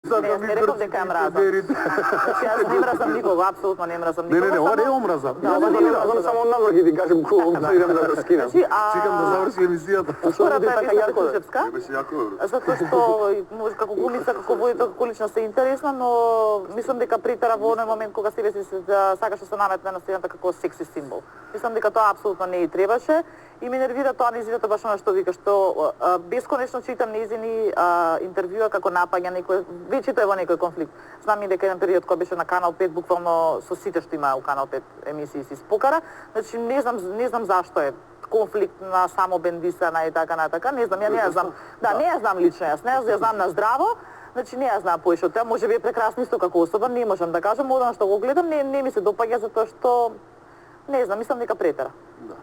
Не, не реков дека ја мразам. Значи, јас не мразам никого, апсолутно не мразам никого. Не, ова не е омраза. Да, ова не е омраза. Само однамер ги ти кажем кој идам да го скинам. Чекам да заврши емисијата. Втората е Весна Петушевска. Беше јако. Затоа што може како глумица, како водител, како личност е интересна, но мислам дека притера во оној момент кога себе си сакаше да се наметне на сцената како секси символ. Мислам дека тоа апсолутно не и требаше и ме нервира тоа нејзиното баш она што вика, што бесконечно читам нејзини интервјуа како напаѓа некој, вечето е во некој конфликт. Знам и дека еден период кога беше на Канал 5 буквално со сите што има у Канал 5 емисии си спокара, значи не знам зашто е конфликт на само бендисана и така, не знам, ја не ја знам. Да, не ја знам лично, јас не ја знам на здраво. Значи не ја знам поише од тоа, можеби е прекрасна исто како особа, не можам да кажам, одам што го гледам, не ми се допаѓа затоа што не знам, мислам дека претера. Да.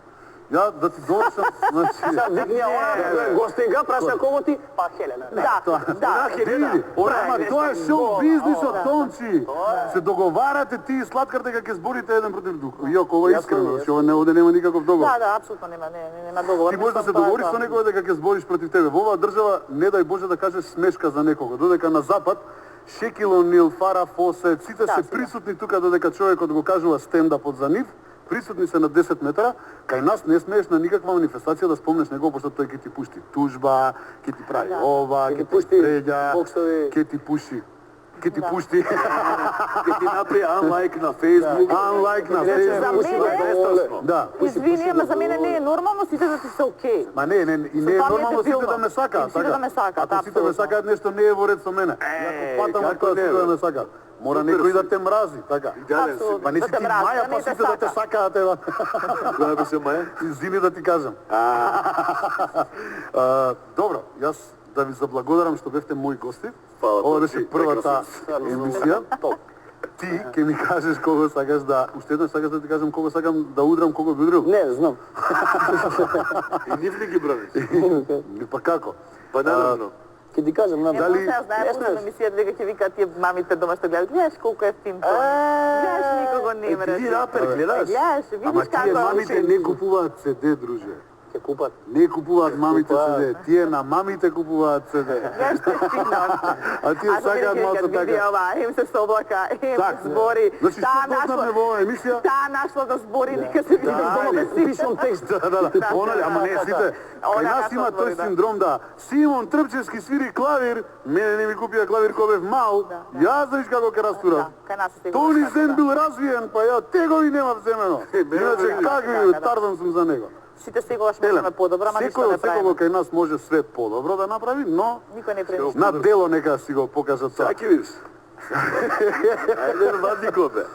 Ја да ти довршам, значи... Викни она гостинка, праша кого ти? Па Хелена. Да. Види, ама тоа е шоу бизнисот, Тончи. Се договарате ти и Слаткар дека ќе зборите еден против друг. Иако ова е искрено, што овде нема никаков договор. Да, апсолутно нема договор. Ти можеш да се договориш со некој дека ќе збориш против тебе. Во оваа држава не дај Боже да кажеш смешка за некого, додека на запад Шекил Онил, Фара Фосет, сите се присутни тука додека човекот го кажува стендапот за нив. Присутни се на 10 метра, кај нас не смееш на никаква манифестација да спомнеш него, пошто тој ќе ти пушти тужба, ќе ти прави ова, ќе ти преѓа, ќе ти пуши. Ќе ти пушти, ќе ти направи unlike на Facebook, unlike на Facebook. Да. Извини, ама за мене не е нормално сите да ти се окей. Ма не, и не е нормално сите да ме сакаат. Сите да ме сакаат, ако сите ме сакаат, нешто не е во ред со мене. Ја патам ако сите да ме сакаат. Мора некој да те мрази, така. Па не си ти Маја, па сите да те сакаат, ева. Која беше Маја? Извини да ти кажам. Добро, јас да ви заблагодарам што бевте мои гости. Ова беше првата емисија. Ти ќе ми кажеш кого сакаш да... Уште еднаш сакаш да ти кажам кого сакам да удрам, кого би удрил? Не, знам. И нив ли ги браниш? Па како? Па наравно. Ќе ти кажам, дали... Ја знаеш на емисијата дека ќе викаат тие мамите дома што гледат. Гледаш колку е ефтин тоа. Гледаш никого не мреш. Ти рапер гледаш? Гледаш, видиш како... Ама тие мамите не купуваат CD, друже. Ќе купат. Не купуваат мамите CD, тие на мамите купуваат CD. Знаеш што е фино? А тие сакаат малку така. Види ова, им се соблака, им збори. Значи што дознавме во оваа емисија? Таа нашла да збори, нека се види дома без пишам текст. Да. Ама не сите. Кај нас има тој синдром да Симон Трпчевски свири клавир, мене не ми купија клавир кога бев мал. Јас знаеш како ќе растурам. Тони Зен бил развиен, па ја тегови нема земено. Иначе какви Тарзан сум за него. Сите секогаш можеме подобро, ама ништо не правиме. Секој кај нас може све подобро да направи, но никој не прави. На дело нека си го покажат тоа. Саки видиш. Ајде вади копе.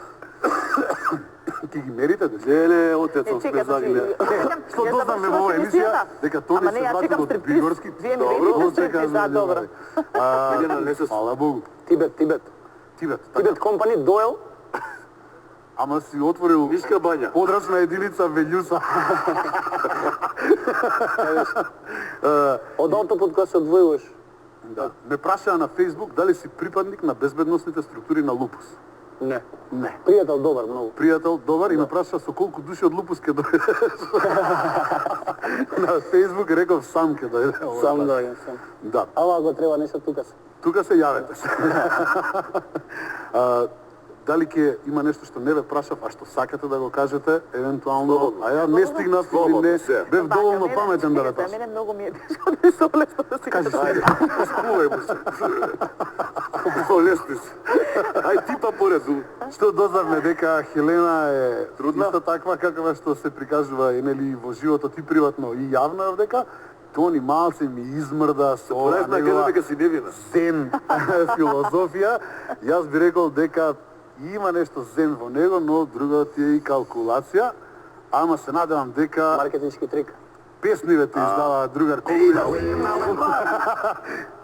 Ти ги мерите, да? Леле, отецот сме загледа. Што дознаме во оваа емисија, дека Тони се врати до Бигорски. Добро, чекаме, добро. Фала Богу. Тибет компани Доел. Ама си отворил Нишка бања. Подрачна единица Велјуса. Од автопот кога се одвојуваш. Да. Ме прашаа на Facebook дали си припадник на безбедносните структури на Лупус. Не. Не. Пријател добар, многу. Пријател добар и ме праша со колку души од Лупус ќе дојдеш. На Facebook реков сам ќе дојде. Сам дојдем, сам. Да. Ала го треба нешто тука се. Тука се јавете се. Дали ќе има нешто што не ве прашав, а што сакате да го кажете, евентуално, а ја не стигнав или не, бев доволно паметен да ве прашам. Мене многу ми е тешко да се олесно да се кажа. Спувај му се. Олесни се. Ај ти па пореду. Што дознавме дека Хелена е трудна, исто таква каква што се прикажува и нели во животот и приватно и јавно дека Тони малце ми измрда со оваа негова дека си невина. Зен филозофија. Јас би рекол дека има нешто зен во него, но другото е и калкулација. Ама се надевам дека... Маркетиншки трик. Песниве те издава другар.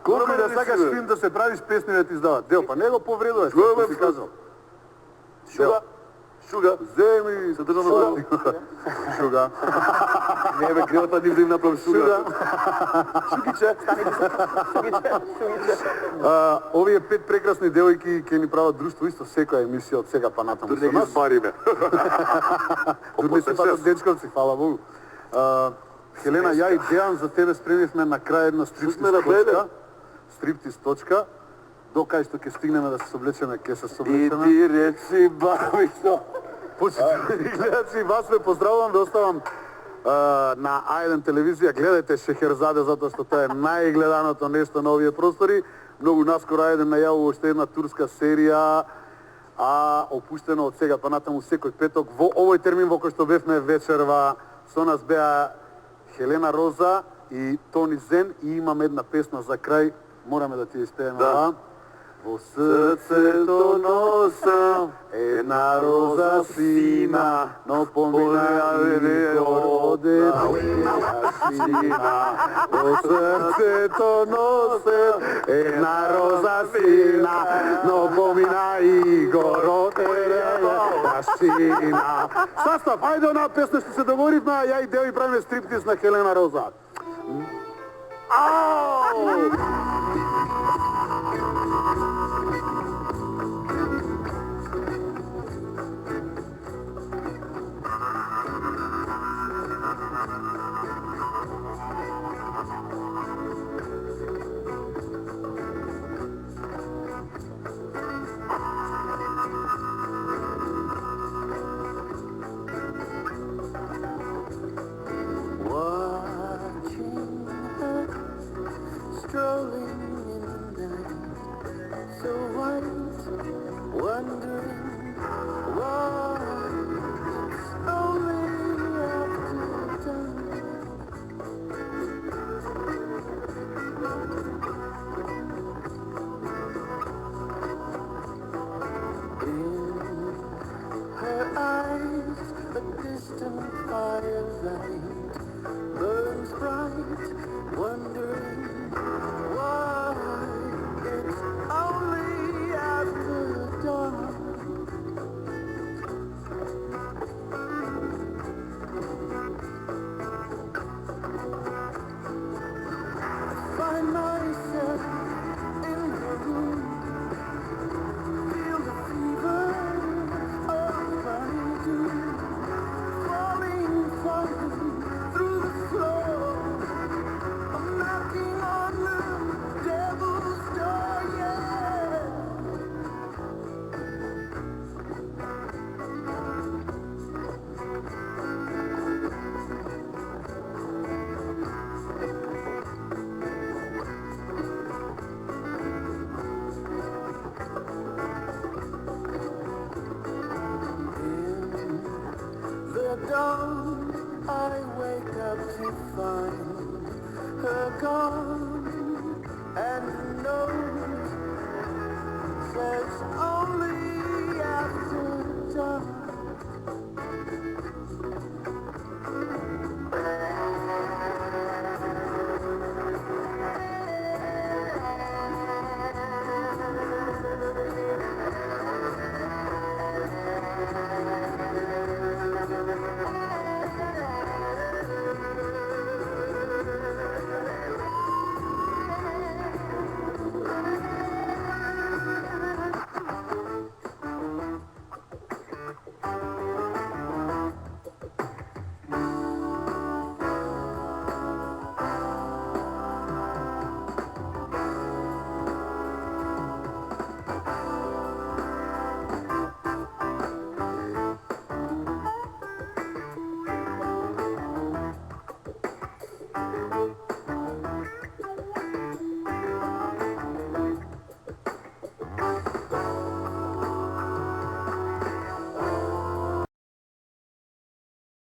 Колку и да сакаш филм да се правиш, песниве те издава. Дел, па не го повредуваш, како си казал. Шуга. Земи, се држам на Шуга. Не бе, кривата нив да им направи шуга. Шугиче. Овие 5 прекрасни девојки ќе ни прават друштво исто секоја емисија од сега па натаму со нас. Да ги збариме. Турне се патат дечковци, фала Богу. Хелена, ја и Дејан за тебе спремивме на крај една стриптиз точка. Докај што ќе стигнеме да се соблечеме, ќе се И соблечеме. ти речи, бабито. Почитувани гледачи, вас ме поздравувам да оставам на А1 телевизија. Гледајте Шехерзаде, затоа што тоа е најгледаното нешто на овие простори. Многу наскоро А1 најавува уште една турска серија, опуштено од сега па натаму секој петок. Во овој термин во кој што бевме вечерва, со нас беа Хелена Роза и Тони Зен и имам една песна за крај. Мораме да ти ја испееме, Да. Во срцето носам една роза сина, но помина и родена сина. Во срцето носам една роза сина, но помина и го родена сина. Састав, ајде на песна што се договоривме, а ја и Део и правиме стриптиз на Хелена Роза. Ау!